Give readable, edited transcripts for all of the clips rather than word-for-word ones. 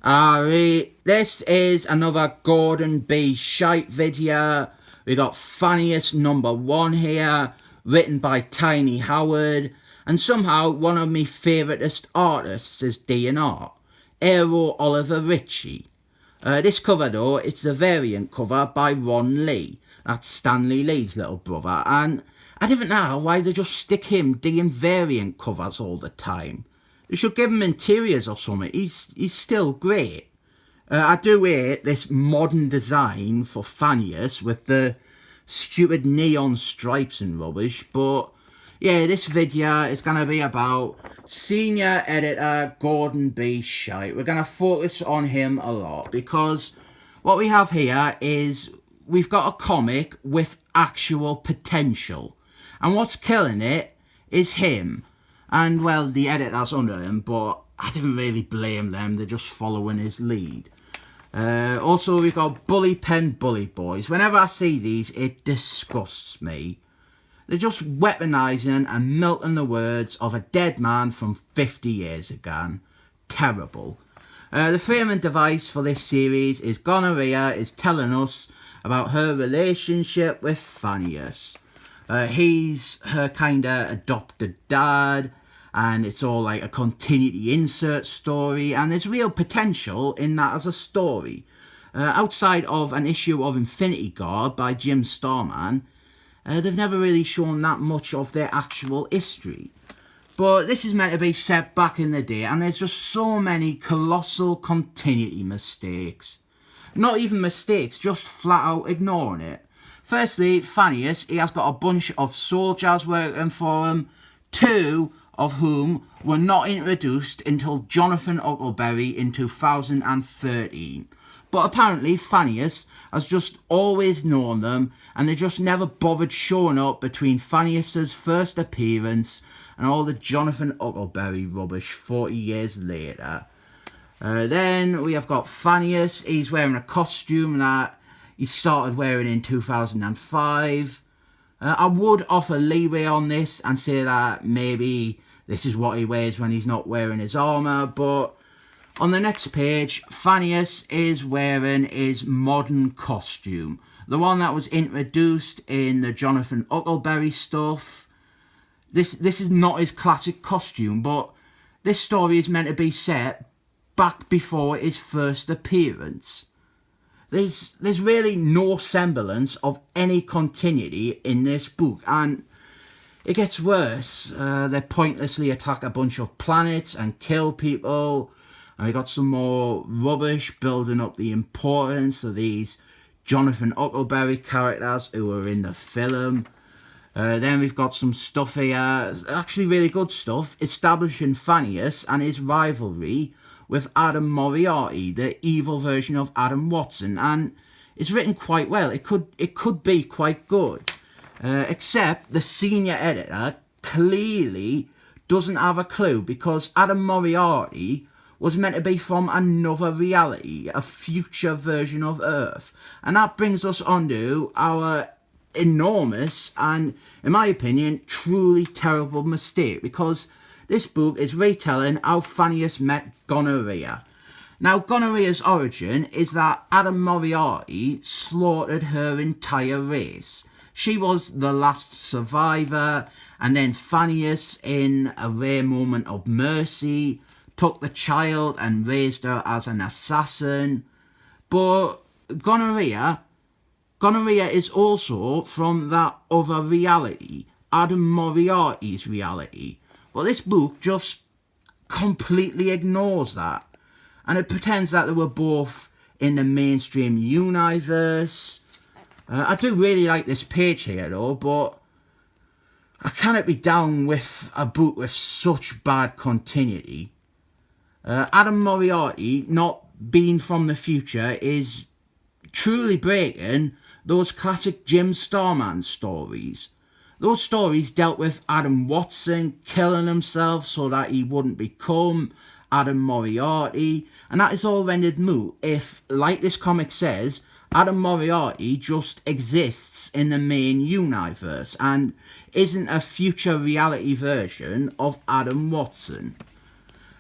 This is another Gordon B. Shite video. We got Funniest #1 here, written by Tiny Howard, and somehow one of my favouriteest artists is DNR, Ariel Olivetti. This cover though, it's a variant cover by Ron Lee, that's Stanley Lee's little brother, and I don't know why they just stick him doing variant covers all the time. They should give him interiors or something. He's still great. I do hate this modern design for Thanos with the stupid neon stripes and rubbish, but yeah, this video is going to be about senior editor Gordon B. Shite. We're going to focus on him a lot because what we have here is we've got a comic with actual potential, and what's killing it is him. And, well, the editors under him, but I didn't really blame them. They're just following his lead. Also, we've got Bully Pen Bully Boys. Whenever I see these, it disgusts me. They're just weaponising and melting the words of a dead man from 50 years ago. Terrible. The framing device for this series is Gonorrhea is telling us about her relationship with Thanos. He's her kinda adopted dad, and it's all like a continuity insert story, and there's real potential in that as a story. Outside of an issue of Infinity Guard by Jim Starman, they've never really shown that much of their actual history. But this is meant to be set back in the day, and there's just so many colossal continuity mistakes. Not even mistakes, just flat out ignoring it. Firstly, Thanos, he has got a bunch of soldiers working for him, two of whom were not introduced until Jonathan Huckleberry in 2013. But apparently Thanos has just always known them, and they just never bothered showing up between Thanos' first appearance and all the Jonathan Huckleberry rubbish 40 years later. Then we have got Thanos. He's wearing a costume that he started wearing in 2005. I would offer leeway on this and say that maybe this is what he wears when he's not wearing his armour, but on the next page, Thanos is wearing his modern costume. The one that was introduced in the Jonathan Huckleberry stuff. This is not his classic costume, but this story is meant to be set back before his first appearance. There's really no semblance of any continuity in this book, and it gets worse. They pointlessly attack a bunch of planets and kill people, and we got some more rubbish building up the importance of these Jonathan Huckleberry characters who were in the film. Then we've got some stuff here, actually really good stuff, establishing Thanos and his rivalry with Adam Moriarty, the evil version of Adam Watson, and it's written quite well. It could be quite good, except the senior editor clearly doesn't have a clue, because Adam Moriarty was meant to be from another reality, a future version of Earth, and that brings us onto our enormous and, in my opinion, truly terrible mistake, because this book is retelling how Thanos met Gonorrhea. Now, Gonorrhea's origin is that Adam Moriarty slaughtered her entire race. She was the last survivor, and then Thanos, in a rare moment of mercy, took the child and raised her as an assassin. But Gonorrhea is also from that other reality, Adam Moriarty's reality. Well, this book just completely ignores that, and it pretends that they were both in the mainstream universe. I do really like this page here though, but I cannot be down with a book with such bad continuity. Adam Moriarty not being from the future is truly breaking those classic Jim Starman stories. Those stories dealt with Adam Watson killing himself so that he wouldn't become Adam Moriarty, and that is all rendered moot if, like this comic says, Adam Moriarty just exists in the main universe and isn't a future reality version of Adam Watson.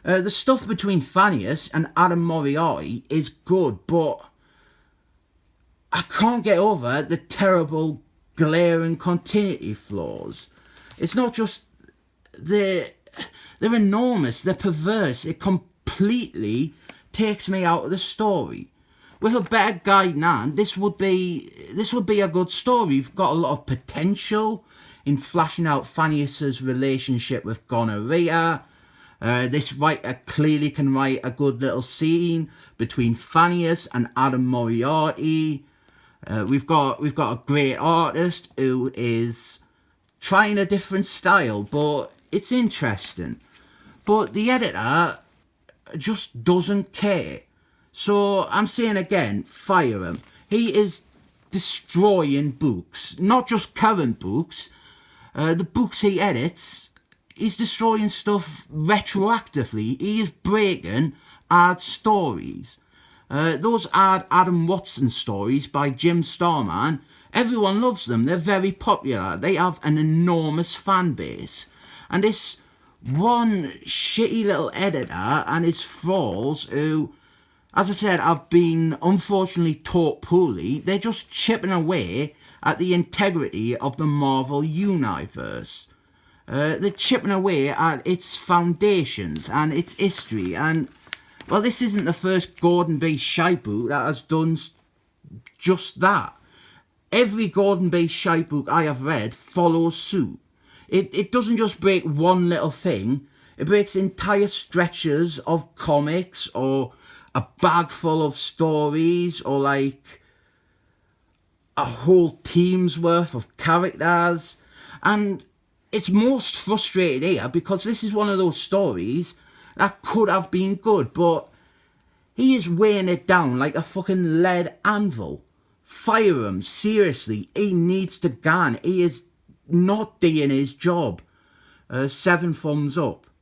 The stuff between Thanos and Adam Moriarty is good, but I can't get over the terrible, glaring continuity flaws. It's not just they're enormous, they're perverse. It completely takes me out of the story. With a better guide now, this would be a good story. You've got a lot of potential in flashing out Thanos' relationship with gonorrhea. This writer clearly can write a good little scene between Thanos and Adam Moriarty. We've got a great artist who is trying a different style, but it's interesting. But the editor just doesn't care. So I'm saying again, fire him. He is destroying books, not just current books. The books he edits, he's destroying stuff retroactively. He is breaking ad stories. Those Adam Watson stories by Jim Starman, everyone loves them. They're very popular. They have an enormous fan base. And this one shitty little editor and his thralls who, as I said, have been unfortunately taught poorly, they're just chipping away at the integrity of the Marvel universe. They're chipping away at its foundations and its history. And, well, this isn't the first Gordon B. Shite book that has done just that. Every Gordon B. Shite book I have read follows suit. It doesn't just break one little thing. It breaks entire stretches of comics or a bag full of stories or like a whole team's worth of characters. And it's most frustrating here because this is one of those stories that could have been good, but he is weighing it down like a fucking lead anvil. Fire him, seriously. He needs to gone. He is not doing his job. 7 thumbs up.